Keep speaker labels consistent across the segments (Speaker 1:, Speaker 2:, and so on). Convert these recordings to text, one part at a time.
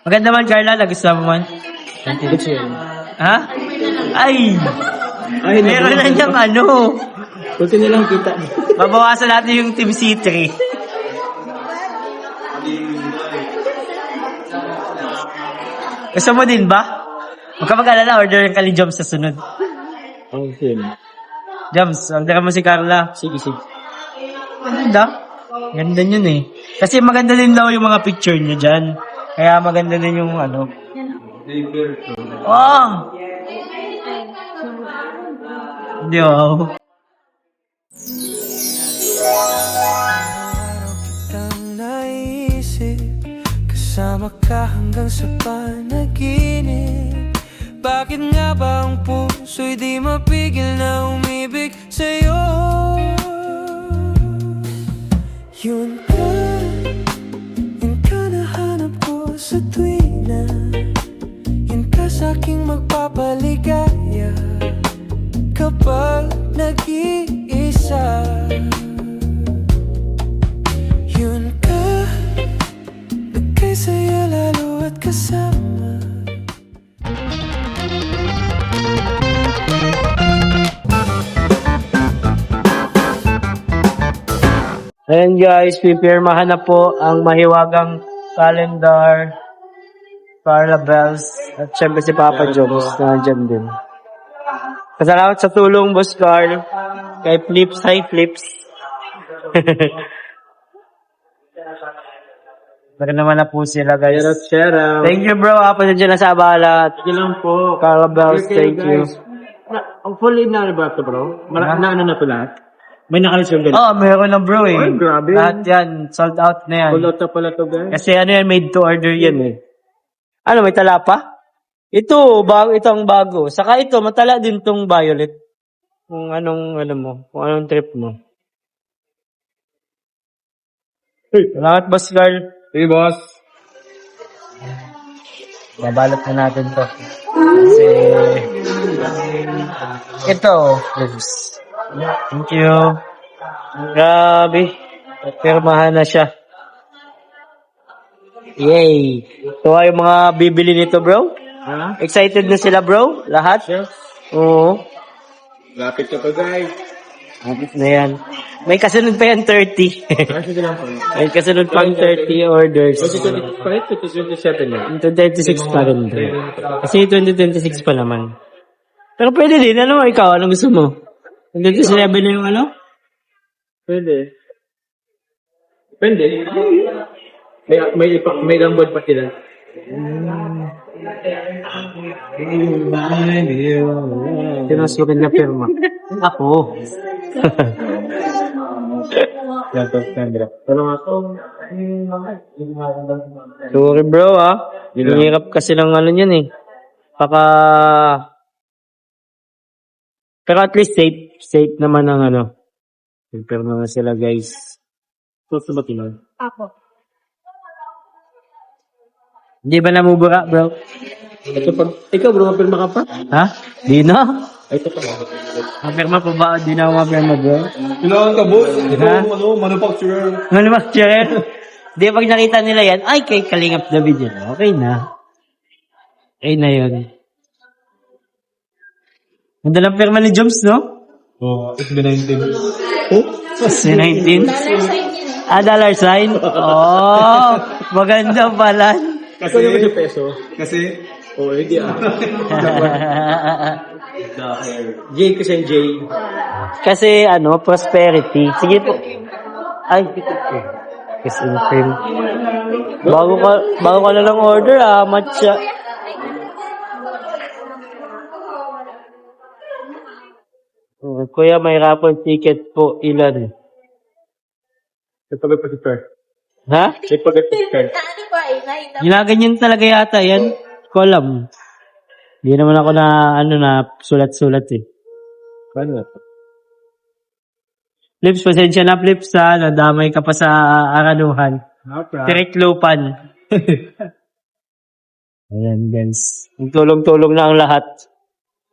Speaker 1: Maganda man, Carla. Nagustuhan mo man. Ha? Ay! Meron na niyang ano.
Speaker 2: Kunti nilang kita.
Speaker 1: Babawasan natin yung Team C3. Gusto mo din ba? Huwag ka mag-alala, order ka ni Joms sa sunod.
Speaker 2: Okay.
Speaker 1: Joms, order mo si Carla.
Speaker 2: Sige.
Speaker 1: Ganda. Ganda yun eh. Kasi maganda din daw yung mga picture niya dyan. Kaya maganda din yung ano. Oh! Hindi oh.
Speaker 3: Kitang naisip, kasama ka hanggang sa panaginip. Bakit nga ba ang puso'y di mapigil na umibig sa'yo? Yun ka nahanap ko sa tuwina. Yun ka sa'king magpapaligaya kapag nag-iisa. Yun ka, nagkasaya lalo at kasama.
Speaker 1: Ayan guys, pipirmahan na po ang mahiwagang calendar, Carla Bells, at syempre si Papa Joms na dyan din. Salamat sa tulong, Boss Carl. Kay Flips, hi Flips. Baka naman na po sila guys.
Speaker 2: Share out.
Speaker 1: Thank you bro, pasensya na sa abala.
Speaker 2: Sige lang po.
Speaker 1: Carla Bells, thank you.
Speaker 2: Ang fully na ba ito bro? Na ano na ito lahat? May nakareserve din.
Speaker 1: Oh, meron na bro eh.
Speaker 2: Ay, grabe.
Speaker 1: Lahat yan, sold out na yan.
Speaker 2: Pulot na pala ito guys.
Speaker 1: Kasi ano yan, made to order yan eh. Ano, may tala pa? Ito, itong bago. Saka ito, matala din tong violet. Kung anong, kung anong trip mo. Salamat, Boss Carl.
Speaker 2: Hey boss.
Speaker 1: Babalot na natin to. Kasi, ito, oops. Thank you. Grabe. Pirmahan na siya. Yay. Tuwa yung mga bibili nito, bro.
Speaker 2: Ha?
Speaker 1: Excited na sila, bro? Lahat?
Speaker 2: Sure.
Speaker 1: Oo.
Speaker 2: Lapit ka pa guys.
Speaker 1: Lapit na yan. May kasunod pa yan, 30.
Speaker 2: Sige lang po.
Speaker 1: May kasunod pang 30 orders.
Speaker 2: Kasi 25 to 27 na.
Speaker 1: Ito 36 pa rin. Kasi 2026 pa naman. Pero pwede din. Ano, ikaw? Anong gusto mo? 27 na yung ano?
Speaker 2: Pwede. Depende. May lambod pa sila.
Speaker 1: Sinusukin na firma. Ako.
Speaker 2: Pero ako,
Speaker 1: Sorry bro Hirap kasi ng ano yan eh. Pero at least safe naman ang ano. Prepare na sila guys.
Speaker 2: gusto ba tinoy?
Speaker 4: Ako.
Speaker 1: Hindi ba namubura bro?
Speaker 2: Ito pag, ikaw bro, mapirma ka pa?
Speaker 1: Ha? Di na?
Speaker 2: Ay, ito pa.
Speaker 1: Mapirma pa ba? Di na ako mapirma bro.
Speaker 2: Kailangan ka boss.
Speaker 1: Ha?
Speaker 2: Manufacturer.
Speaker 1: Manufacturer? Di pag nakita nila yan, ay kay Kalingap David yan. Okay na. Okay na yun. Ganda ng pirma ni Joms, no?
Speaker 2: Oh, SB19.
Speaker 1: C19? Dollar sign? Oh, maganda pala.
Speaker 2: Kasi, peso. Kasi, oh, hindi J kasi J.
Speaker 1: Kasi prosperity. Sige po. Ay, kasi cream. Bago ka na lang order, matcha. Kuya, may raffle ticket po. Ilan?
Speaker 2: May pag-prepare.
Speaker 1: Ha?
Speaker 2: May pag-prepare.
Speaker 1: Ginaganyan talaga yata yan. Ko alam. Hindi naman ako na sulat-sulat eh.
Speaker 2: Paano na?
Speaker 1: Flips, pasensya na Flips nadamay ka pa sa araluhan. Direct lupan. Ayan guys. Tulong-tulong na ang lahat.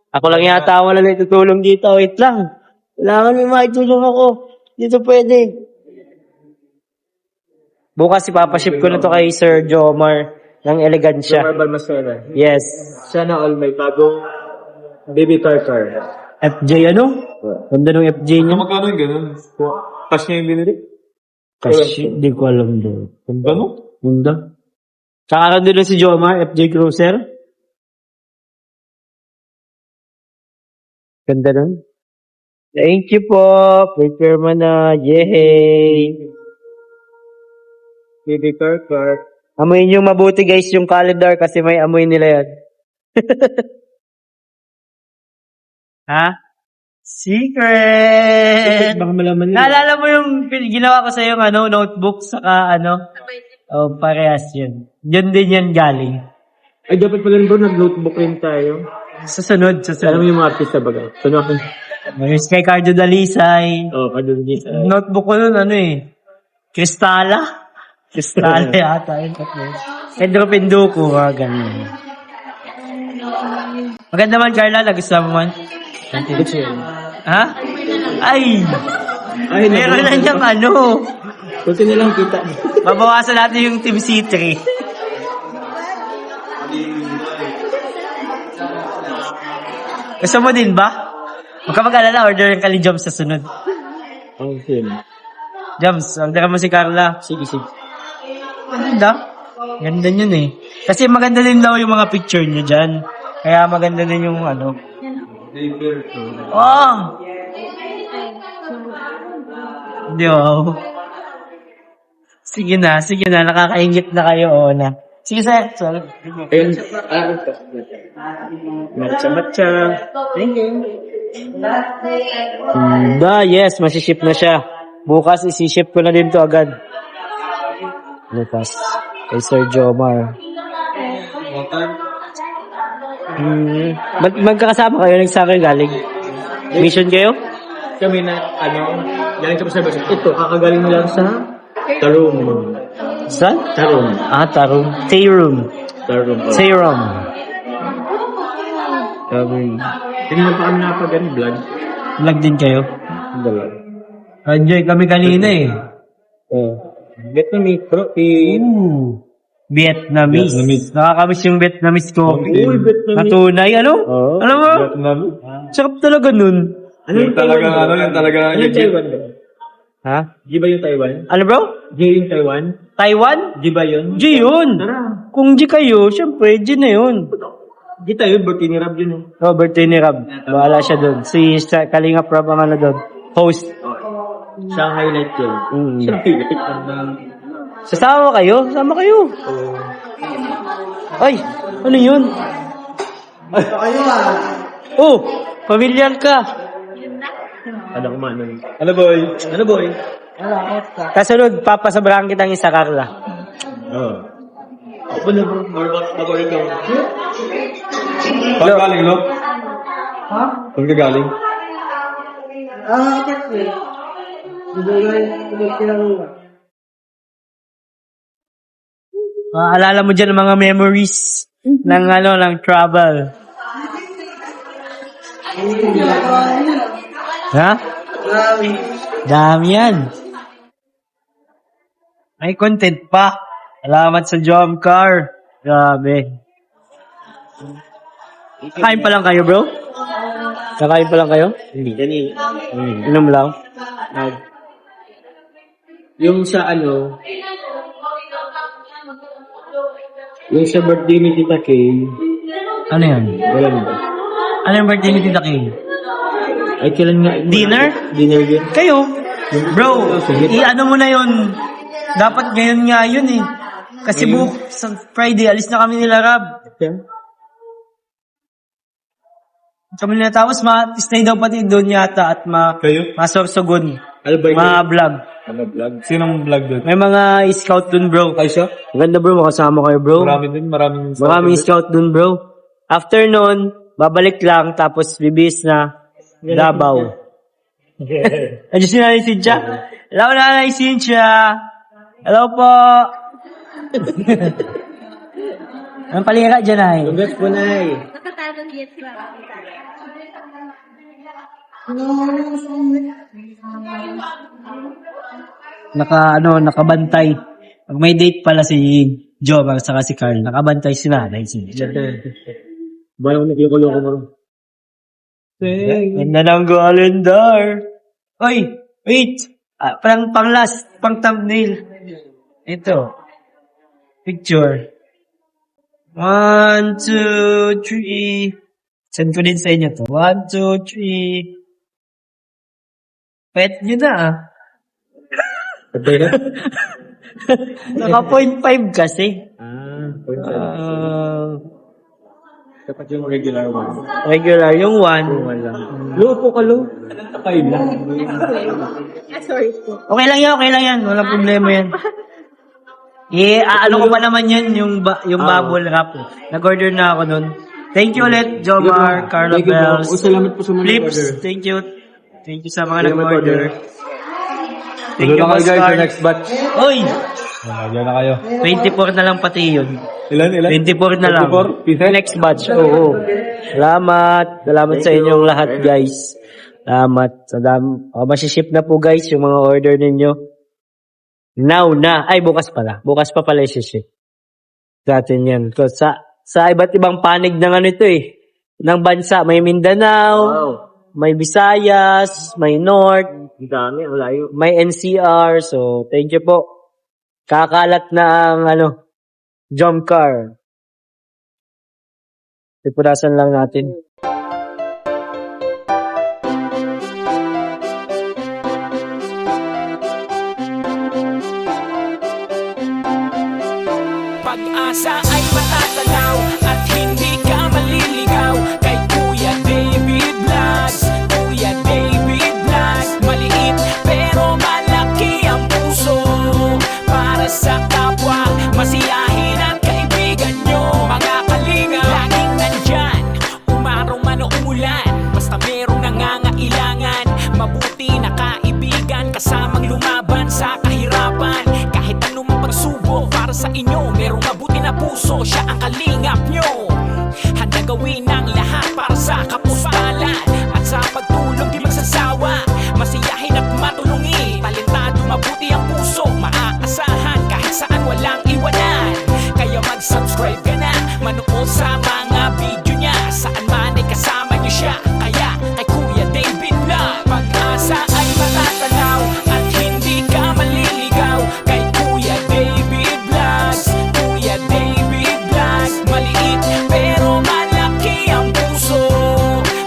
Speaker 1: Ako lang yata wala na itutulong dito. Wait lang. Kailangan may maitulong ako. Dito pwede. Bukas ipapaship ko na to kay Sir Jomar. ng elegansya.
Speaker 2: Jomar Balmaceda.
Speaker 1: Yes.
Speaker 2: Sana all may bagong baby car.
Speaker 1: FJ ano? Ganda ng FJ niya.
Speaker 2: Magkano yung ganun? Cash niya yung binili?
Speaker 1: Kasi, di ko alam doon.
Speaker 2: Gano'n?
Speaker 1: Ganda. Tsaka doon si Jomar, FJ Cruiser. Ganda nun. Thank you po. Prepare mo na. Yay!
Speaker 2: Baby car.
Speaker 1: Amoyin yung mabuti guys yung calendar kasi may amoy nila yan. Ha? Secret!
Speaker 2: Baka malaman nila.
Speaker 1: Naalala mo yung ginawa ko sa yung notebook saka parehas yun. Yun din yan galing.
Speaker 2: Ay, dapat pala bro, nag-notebook rin tayo.
Speaker 1: Susunod.
Speaker 2: Alam mo yung mga artista baga? Sunod.
Speaker 1: Mayroon kay Cardo Dalisay.
Speaker 2: Kadun dito.
Speaker 1: Notebook ko nun, Kristala. Kristala yata yun. Pedro Pinduco, ganun. Maganda man, Carla. Nagustuhan mo man. Ha? Ay, meron na niyang
Speaker 2: Kunti nilang kita.
Speaker 1: Mabawasan natin yung Team C3. Gusto mo din ba? Huwag ka mag-alala, orderin ka ni Joms sa sunod.
Speaker 2: Okay.
Speaker 1: Joms, orderin mo si Carla.
Speaker 2: Sige.
Speaker 1: Ganda. Ganda yun eh. Kasi maganda din daw yung mga picture niya dyan. Kaya maganda din yung Oh! Hindi Sige na. Nakakaingit na kayo, na. Sige, sir. Sorry.
Speaker 2: Ayun. Matcha. Thank you.
Speaker 1: Yes, masiship na siya. Bukas isi-ship ko na din to agad. Bukas. Kay Sir Jomar. Magkakasama kayo? Nagsakay galing? Mission kayo?
Speaker 2: Kami na, galing kami sa bus. Ito, kakagaling mo lang sa Tarong.
Speaker 1: Saan?
Speaker 2: Tarong.
Speaker 1: Tarong. Tayroom.
Speaker 2: Tarong.
Speaker 1: Tayroom.
Speaker 2: Hindi na pa kami vlog.
Speaker 1: Vlog din kayo?
Speaker 2: Dalawa.
Speaker 1: Enjoy kami kanina
Speaker 2: Vietnamese, bro.
Speaker 1: Vietnamese. Nakakamiss yung Vietnamese coffee.
Speaker 2: Uy, Vietnamese.
Speaker 1: Natunay, Alam mo?
Speaker 2: Vietnamese.
Speaker 1: Sarap talaga nun.
Speaker 2: Yung talaga. Yung Taiwan ba?
Speaker 1: Ha?
Speaker 2: Di ba yung Taiwan?
Speaker 1: Ano bro?
Speaker 2: Di yung Taiwan?
Speaker 1: Taiwan?
Speaker 2: Di ba yun?
Speaker 1: G yun.
Speaker 2: Tara.
Speaker 1: Kung G kayo, syempre G na yun.
Speaker 2: Di tayo, birthday ni Rab yun.
Speaker 1: Robert Tini Rab. Bahala siya doon. Si Kalinga Prab ang doon. Host.
Speaker 2: Siya ang highlight yun. Siya ang highlight.
Speaker 1: Sasama kayo? Sama kayo. Ay, ano yun? Oh, familiar ka.
Speaker 2: Ano kumanan? Ano boy?
Speaker 1: Kasunod, papasabrahan kitang isa, Carla.
Speaker 2: Oo. Ako na bro, mag-order ka.
Speaker 1: Lo.
Speaker 2: Galing, Lo? Ha? Saan ka galing?
Speaker 1: Maalala mo dyan ang mga memories ng travel. Ha? Dami yan. May content pa. Salamat sa Jomcar. Grabe. Kakain pa lang kayo, bro? Kakain pa lang kayo?
Speaker 2: Hindi.
Speaker 1: Inom lang?
Speaker 2: Yung sa yung sa birthday ni Tita Kay,
Speaker 1: Ano yan?
Speaker 2: wala na ba?
Speaker 1: Ano yung birthday ni Tita King?
Speaker 2: Ay, kailan nga?
Speaker 1: Dinner?
Speaker 2: Dinner yun.
Speaker 1: Kayo? Bro, i-ano mo na yun. Dapat ngayon nga yun eh. Kasi sa Friday, alis na kami nila, Rab. Kami nila tapos stay daw pati doon yata at
Speaker 2: Kayo?
Speaker 1: masorsogon.
Speaker 2: Ano ba yun?
Speaker 1: Ma-vlog.
Speaker 2: Ano vlog? Sinong vlog doon?
Speaker 1: May mga scout doon, bro.
Speaker 2: Ay siya?
Speaker 1: Maganda, bro. Makasama kayo, bro. Maraming scout doon, bro. After nun, babalik lang, tapos bibis na Davao. Andiyan si Nanay Cynthia? Hello, Nanay Cynthia. Hello po. Ang palira dyan, ay.
Speaker 2: Congrats po, Nay.
Speaker 1: Nakabantay. Pag may date pala si Jomar saka si Carl. Nakabantay si nanay.
Speaker 2: Balang nagloko-loko mo.
Speaker 1: Ganda ng calendar. Oy, wait. Pang last, pang thumbnail. Ito. Picture. 1, 2, 3. Send ko din sa inyo to. 1, 2, 3. Pet nyo na
Speaker 2: Patay na?
Speaker 1: Naka 0.5 kasi.
Speaker 2: Point dapat yung regular one.
Speaker 1: Regular, yung 1.
Speaker 2: Low po ka, low. Takay lang.
Speaker 4: Sorry po.
Speaker 1: Okay lang yan. Walang problema yan. Ano ko pa naman yan, yung bubble wrap. Nag-order na ako nun. Thank you ulit, Jomar, Carla
Speaker 2: Thank you po.
Speaker 1: Bells.
Speaker 2: Salamat po sa mga
Speaker 1: Flips,
Speaker 2: order.
Speaker 1: thank you. Thank you sa mga
Speaker 2: Salamat,
Speaker 1: nag-order.
Speaker 2: order.
Speaker 1: Thank you,
Speaker 2: Guys,
Speaker 1: Oscar.
Speaker 2: sa next batch.
Speaker 1: Oy!
Speaker 2: Diyan na kayo.
Speaker 1: 24 na lang pati yun.
Speaker 2: Ilan?
Speaker 1: 24 na lang.
Speaker 2: 24? Pizza?
Speaker 1: Next batch. Oo. Salamat sa inyong lahat, guys. Salamat. Masiship na po, guys, yung mga order ninyo. Now na. Ay, bukas pala. Bukas pa pala i-ship. Sa atin yan. So, sa iba't ibang panig ng ano ito eh. Ng bansa. May Mindanao.
Speaker 2: Wow.
Speaker 1: May Visayas. May North.
Speaker 2: Ang dami, ang layo.
Speaker 1: May NCR. So, thank you po. Kakalat na ang jump car. Ipurasan lang natin.
Speaker 5: Pag-asa ay matatanaw at hindi ka maliligaw kay Kuya David Vlogs. Kuya David Vlogs, maliit pero malaki ang puso para sa kapwa, masiyahin at kaibigan nyo. Mga kalinga, laging nandyan, umaraw man o umulan, basta merong nangangailangan. Mabuti na kaibigan, kasamang lumaban sa kahirapan. Kahit anumang pagsubok para sa inyo, merong mabuti na puso, siya ang kalingap nyo. Handa gawin ang lahat para sa kapustalan, at sa pagtulong di magsasawa, masiyahin at matulungin. Talentado, mabuti ang puso, maaasahan kahit saan walang iwanan. Kaya mag-subscribe ka na, manood sa mga video niya, saan man ay kasama niyo siya. Kaya kay Kuya David Vlog, pag-asa ay matatanaw at hindi ka maliligaw kay Kuya David Vlogs. Kuya David Vlogs, maliit pero malaki ang puso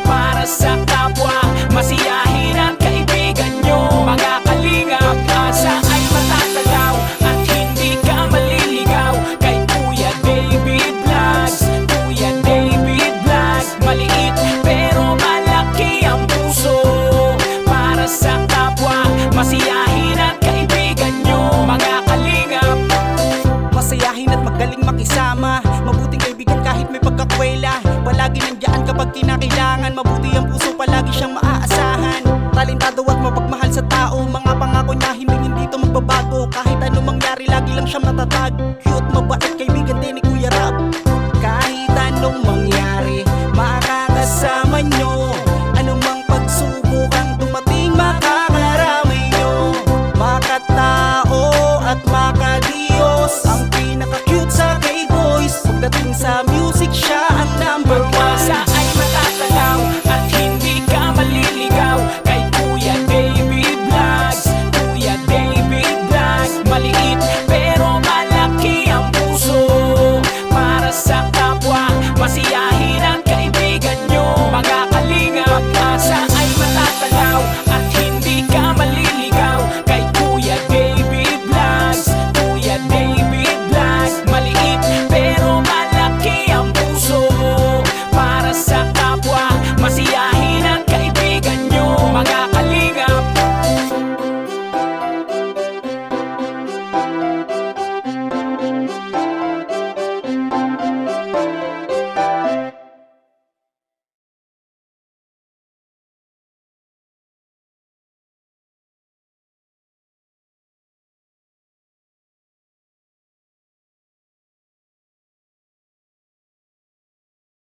Speaker 5: para sa kapwa, masiyahin at kaibigan nyo. Mga kalinga, pag-asa ay matatanaw at hindi ka maliligaw kay Kuya David Vlogs. Kuya David Vlogs, maliit pero malaki ang puso para sa kapwa, masiyahin at kaibigan nyo. Mga kalingap,
Speaker 6: Masayahin at magaling makisama, mabuting kaibigan kahit may pagkakwela. Palagi nandiyan kapag kinakailangan,